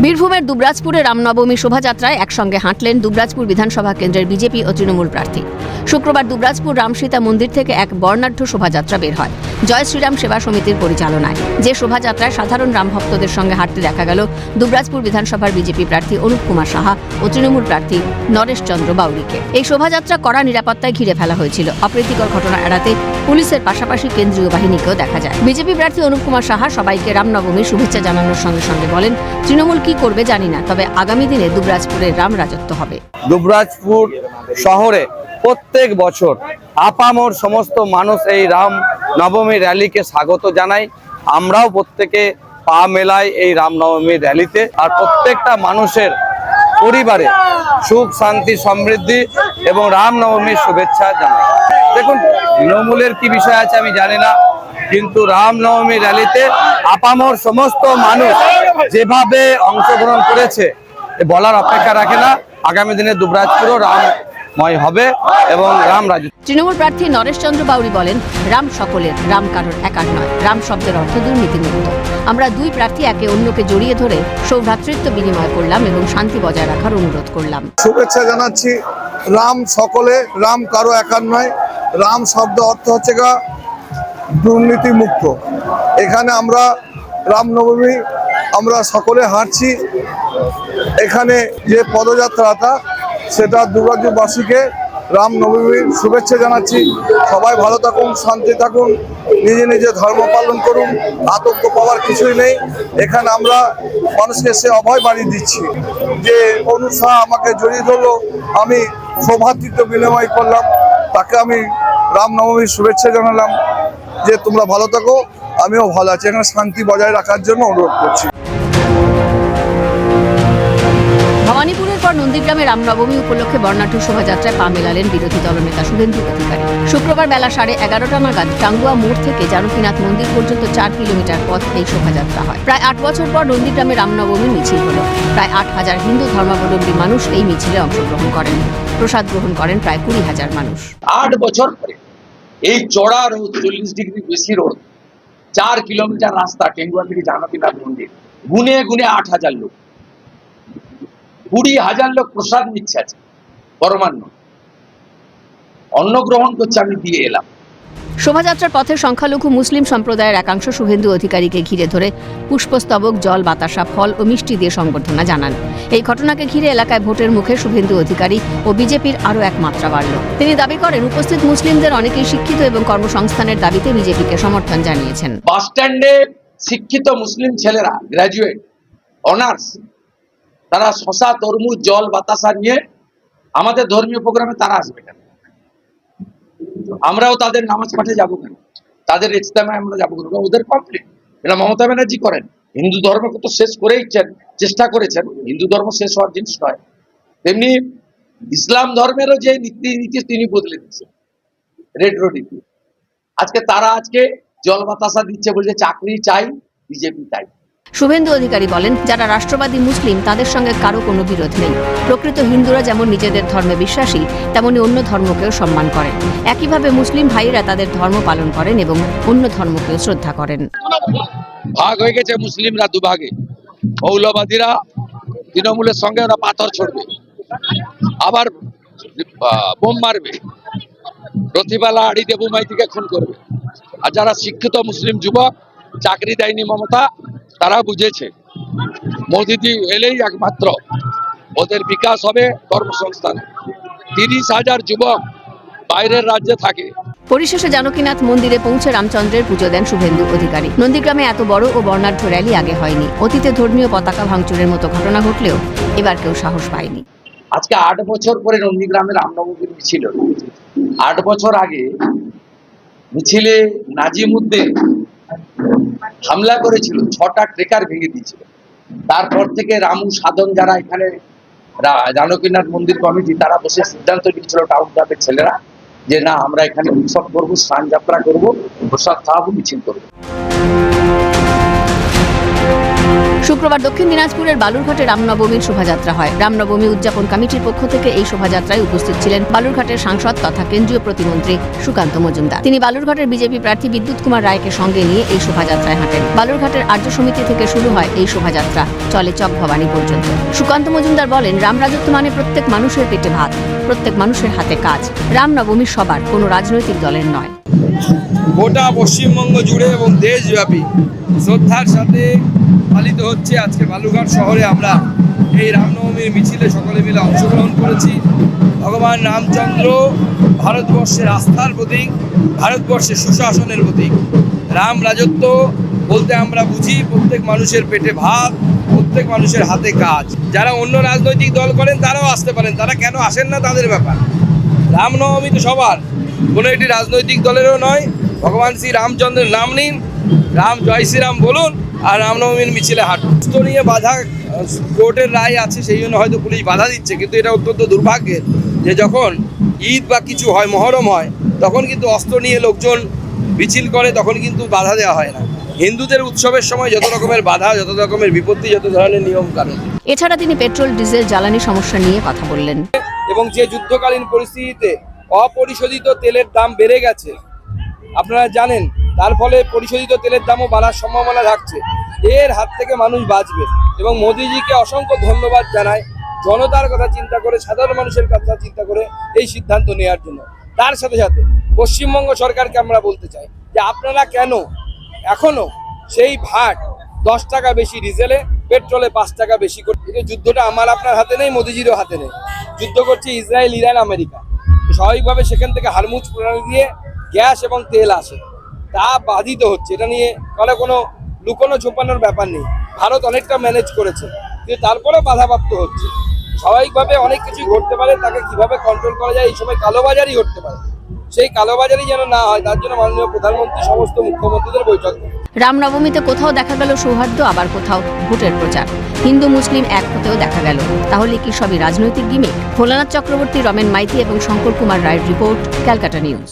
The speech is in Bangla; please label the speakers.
Speaker 1: বীরভূমের দুবরাজপুরে রামনবমী শোভাযাত্রায় একসঙ্গে হাঁটলেন দুবরাজপুর বিধানসভা কেন্দ্রের বিজেপি ও তৃণমূল প্রার্থী। শুক্রবার দুবরাজপুর রামসীতা মন্দির থেকে এক বর্ণাঢ্য শোভাযাত্রা বের হয় জয় শ্রীরাম সেবা সমিতির পরিচালনায়। যে শোভাযাত্রায় সাধারণ রাম ভক্তদের সঙ্গে হাঁটতে দেখা গেল দুবরাজপুর বিধানসভার বিজেপি প্রার্থী অনুপ কুমার সাহা ও তৃণমূল প্রার্থী নরেশ চন্দ্র বাউরিকে। এই শোভাযাত্রা কড়া নিরাপত্তায় ঘিরে ফেলা হয়েছিল। অপ্রীতিকর ঘটনা এড়াতে পুলিশের পাশাপাশি কেন্দ্রীয় বাহিনীকেও দেখা যায়। বিজেপি প্রার্থী অনুপ কুমার সাহা সবাইকে রামনবমীর শুভেচ্ছা জানানোর সঙ্গে সঙ্গে বলেন, তৃণমূল কি করবে জানি না, তবে আগামী দিনে দুবরাজপুরে রাম রাজত্ব হবে।
Speaker 2: দুবরাজপুর শহরে প্রত্যেক বছর আপামর সমস্ত মানুষ এই রাম নবমী র্যালিকে স্বাগত জানায়। আমরাও প্রত্যেকে পা মেলাই এই রামনবমী র্যালিতে। আর প্রত্যেকটা মানুষের পরিবারে সুখ শান্তি সমৃদ্ধি এবং রামনবমীর শুভেচ্ছা জানাই। দেখুন, তৃণমূলের কি বিষয় আছে আমি জানি না, কিন্তু রামনবমী র্যালিতে আপামর সমস্ত মানুষ যেভাবে অংশগ্রহণ করেছে বলার অপেক্ষা রাখে না। আগামী দিনে দুবরাজপুরও রামময় হবে এবং রাম রাজত্ব।
Speaker 1: তৃণমূল প্রার্থী নরেশ চন্দ্র বাউরি বলেন, রাম সকলের, রাম কারোর একার নয়। রাম শব্দের অর্থ দুর্নীতিমুক্ত। আমরা দুই প্রার্থী একে অন্যকে জড়িয়ে ধরে সৌভ্রাতৃত্ব বিনিময় করলাম এবং শান্তি বজায় রাখার অনুরোধ করলাম।
Speaker 3: শুভেচ্ছা জানাচ্ছি। রাম সকলে, রাম কারো একার নয়। রাম শব্দ অর্থ হচ্ছে দুর্নীতি মুক্ত। এখানে আমরা রামনবমী আমরা সকলে হাঁটছি। এখানে যে পদযাত্রাটা সেটা দুবরাজপুরবাসীকে রামনবমীর শুভেচ্ছা জানাচ্ছি। সবাই ভালো থাকুন, শান্তি থাকুন, নিজে নিজে ধর্ম পালন করুন, আতঙ্ক পাওয়ার কিছুই নেই। এখানে আমরা মানুষকে সে অভয় বাড়িয়ে দিচ্ছি যে অনুসাহ আমাকে জড়িয়ে ধরলো, আমি সৌভাতৃত্ব বিনিময় করলাম, তাকে আমি রামনবমীর শুভেচ্ছা জানালাম যে তোমরা ভালো থাকো, আমিও ভালো আছি। এখানে শান্তি বজায় রাখার জন্য অনুরোধ করছি।
Speaker 1: ভবানীপুরের পর নন্দীগ্রামে রামনবমী উপলক্ষে বর্ণাঢ্য শোভাযাত্রায় পা মেলালেন বিরোধী দলনেতা শুভেন্দু অধিকারী। শুক্রবার বেলা 11:30 নাগাদ টাঙ্গুয়া মোড় থেকে জানকীনাথ মন্দির পর্যন্ত 4 কিলোমিটার পথ এই শোভাযাত্রা হয়। প্রায় 8 বছর পর নন্দীগ্রামে রামনবমী মিছিল হল। প্রায় 8,000 হিন্দু ধর্মাবলম্বী মানুষ এই মিছিলে অংশগ্রহণ করেন। প্রসাদ গ্রহণ করেন প্রায় 20,000 মানুষ।
Speaker 4: 8 বছর পরে এই চড়া রোদ, 40 ডিগ্রি বেশি রোদ, 4 কিলোমিটার রাস্তা টেঙ্গুয়া থেকে জানকীনাথ মন্দির, গুনে গুনে 8,000 লোক, 20,000 লোক প্রসাদ নিচ্ছে। আছে পরমান্ন অন্ন গ্রহণ করছে, আমি দিয়ে এলাম।
Speaker 1: শোভাযাত্রার পথে সংখ্যালঘু মুসলিম সম্প্রদায়ের একাংশ শুভেন্দু অধিকারীকে ঘিরে ধরে পুষ্পস্তবক, জল, বাতাসা, ফল ও মিষ্টি দিয়ে সংবর্ধনা জানান। এই ঘটনাকে ঘিরে এলাকায় ভোটের মুখে শুভেন্দু অধিকারী ও বিজেপির আরও এক মাত্রা বাড়ল। তিনি দাবি করেন, উপস্থিত মুসলিমদের অনেকেই শিক্ষিত এবং কর্মসংস্থানের দাবিতে বিজেপিকে সমর্থন জানিয়েছেন।
Speaker 4: বাস স্ট্যান্ডে শিক্ষিত মুসলিম ছেলেরা, গ্র্যাজুয়েট, অনার্স, তারা শশা, তরমুজ, জল, বাতাসা নিয়ে আমাদের ধর্মীয় প্রোগ্রামে তারা আসবে কেন? আমরাও তাদের নামাজ পাঠে যাবো কেন? তাদের ইজতেমায় আমরা যাবো কেন? ওদের কমপ্লিট। এটা মমতা ব্যানার্জি করেন। হিন্দু ধর্মকে তো শেষ করেইছেন, চেষ্টা করেছেন। হিন্দু ধর্ম শেষ হওয়ার জিনিস নয়। তেমনি ইসলাম ধর্মেরও যে নীতি তিনি বদলে দিচ্ছেন, রেট্রো নীতি। আজকে তারা জল বাতাসা দিচ্ছে, বলছে চাকরি চাই, বিজেপি তাই।
Speaker 1: শুভেন্দু অধিকারী বলেন, যারা রাষ্ট্রবাদী মুসলিম তাদের সঙ্গে কারো কোনো বিরোধ নেই। প্রকৃত হিন্দুরা যেমন নিজেদের ধর্মে বিশ্বাসী, তেমনি অন্য ধর্মকেও সম্মান করেন। একইভাবে মুসলিম ভাইয়েরা তাদের ধর্ম পালন করেন এবং অন্য ধর্মকেও শ্রদ্ধা করেন।
Speaker 4: ভাগ হয়ে গেছে মুসলিমরা দুভাগে। মৌলবাদীরা তৃণমূলের সঙ্গে ওরা পাথর ছড়বে, আবার বোম মারবে, রথিবালা আড়িতে বোমাইতিকে খুন করবে। আর যারা শিক্ষিত মুসলিম যুবক, চাকরি দেয়নি মমতা, তারা বুঝেছে মোদিজি এলেই একমাত্র ওদের বিকাশ হবে, কর্মসংস্থান। 30,000 যুবক বাইরের রাজ্যে থাকে।
Speaker 1: পরিশেষে জানকীনাথ মন্দিরে পৌঁছে রামচন্দ্রের পুজো দেন শুভেন্দু অধিকারী। নন্দীগ্রামে এত বড় ও বর্ণাঢ্য র্যালি আগে হয়নি। অতীতে ধর্মীয় পতাকা ভাঙচুরের মতো ঘটনা ঘটলেও এবার কেউ সাহস পায়নি।
Speaker 4: আজকে 8 বছর পরে নন্দীগ্রামে রামনবমীর মিছিল। 8 বছর আগে মিছিলে নাজিমুদ্দিন হামলা করেছিল, 6টা ট্রেকার ভেঙে দিয়েছিল। তারপর থেকে রামু সাধন, যারা এখানে জানকীনাথ মন্দির কমিটি, তারা বসে সিদ্ধান্ত নিয়েছিল টাউন ক্লাবের ছেলেরা যে না, আমরা এখানে উৎসব করবো, স্নান যাত্রা করবো, প্রসাদ খাওয়াবো, মিছিল করবো।
Speaker 1: শুক্রবার দক্ষিণ দিনাজপুরের বালুরঘাটে রামনবমীর শোভাযাত্রা হয়। রামনবমী উদযাপন কমিটির পক্ষ থেকে এই শোভাযাত্রায় উপস্থিত ছিলেন বালুরঘাটের সাংসদ তথা কেন্দ্রীয় প্রতিমন্ত্রী সুকান্ত মজুমদার। তিনি বালুরঘাটের বিজেপি প্রার্থী বিদ্যুৎ কুমার রায়কে সঙ্গে নিয়ে এই শোভাযাত্রায় হাঁটেন। বালুরঘাটের আর্য সমিতি থেকে শুরু হয় এই শোভাযাত্রা, চলে চক ভবানী পর্যন্ত। সুকান্ত মজুমদার বলেন, রাম রাজত্ব মানে প্রত্যেক মানুষের পেটে ভাত, প্রত্যেক মানুষের হাতে কাজ। রামনবমী সবার, কোনো রাজনৈতিক দলের নয়।
Speaker 5: গোটা পশ্চিমবঙ্গ জুড়ে এবং দেশব্যাপী শ্রদ্ধার সাথে পালিত হচ্ছে। আজকে বালুরঘাট শহরে আমরা এই রামনবমীর মিছিলে সকলে মিলে অংশগ্রহণ করেছি। ভগবান রামচন্দ্র ভারতবর্ষের আস্থার প্রতীক, ভারতবর্ষের সুশাসনের প্রতীক। রাম রাজত্ব বলতে আমরা বুঝি প্রত্যেক মানুষের পেটে ভাত, প্রত্যেক মানুষের হাতে কাজ। যারা অন্য রাজনৈতিক দল করেন তারাও আসতে পারেন, তারা কেন আসেন না তাদের ব্যাপার। রামনবমী তো সবার, কোনো একটি রাজনৈতিক দলেরও নয়। ভগবান শ্রী রামচন্দ্রের নাম নিন, রাম জয় শ্রীরাম বলুন, আর রামনবমীর মিছিলে হাঁটুন। অস্ত্র নিয়ে বাধা কোর্টের রায় আছে, সেই জন্য হয়তো পুলিশ বাধা দিচ্ছে, কিন্তু এটা অত্যন্ত দুর্ভাগ্যের যে যখন ঈদ বা কিছু হয়, মহরম হয়, তখন কিন্তু অস্ত্র নিয়ে লোকজন মিছিল করে, তখন কিন্তু বাধা দেওয়া হয় না। হিন্দুদের উৎসবের সময় যত রকমের বাধা, যত রকমের বিপত্তি, যত ধরনের নিয়ম কানুন।
Speaker 1: এছাড়া তিনি পেট্রোল ডিজেল জ্বালানি সমস্যা নিয়ে কথা বললেন।
Speaker 5: এবং যে যুদ্ধকালীন পরিস্থিতিতে অপরিশোধিত তেলের দাম বেড়ে গেছে, আপনারা জানেন, তার ফলে পরিশোধিত তেলের দামও বাড়ার সম্ভাবনা থাকছে। এর হাত থেকে মানুষ বাঁচবে এবং মোদিজিকে অসংখ্য ধন্যবাদ জানায় জনতার কথা চিন্তা করে, সাধারণ মানুষের কথা চিন্তা করে এই সিদ্ধান্ত নেওয়ার জন্য। তার সাথে সাথে পশ্চিমবঙ্গ সরকারকে আমরা বলতে চাই যে আপনারা কেন এখনো সেই ভাট 10 টাকা বেশি ডিজেলে, পেট্রোলে 5 টাকা বেশি করে। কিন্তু যুদ্ধটা আমার আপনার হাতে নেই, মোদিজিরও হাতে নেই। যুদ্ধ করছে ইসরায়েল, ইরান, আমেরিকা। স্বাভাবিকভাবে সেখান থেকে হারমুজ প্রণালী দিয়ে গ্যাস এবং তেল আসে, তা বাধিত হচ্ছে। এটা নিয়ে কোনো লুকোনো ছোপানোর ব্যাপার নেই। ভারত অনেকটা ম্যানেজ করেছে, কিন্তু তারপরেও বাধাপ্রাপ্ত হচ্ছে। স্বাভাবিকভাবে অনেক কিছুই ঘটতে পারে, তাকে কিভাবে কন্ট্রোল করা যায়, এই সময় কালোবাজারি ঘটতে পারে। সেই কালোবাজারি যেন না হয়, তার জন্য মাননীয় প্রধানমন্ত্রী সমস্ত মুখ্যমন্ত্রীদের বৈঠক করেন।
Speaker 1: রামনবমীতে কোথাও দেখা গেল সৌহার্দ্য, আবার কোথাও ভোটের প্রচার। হিন্দু মুসলিম এক হতেও দেখা গেল। তাহলে কি সবই রাজনৈতিক গিমিক? ভোলানাথ চক্রবর্তী, রমেন মাইতি এবং শঙ্কর কুমার রায়ের রিপোর্ট, ক্যালকাটা নিউজ।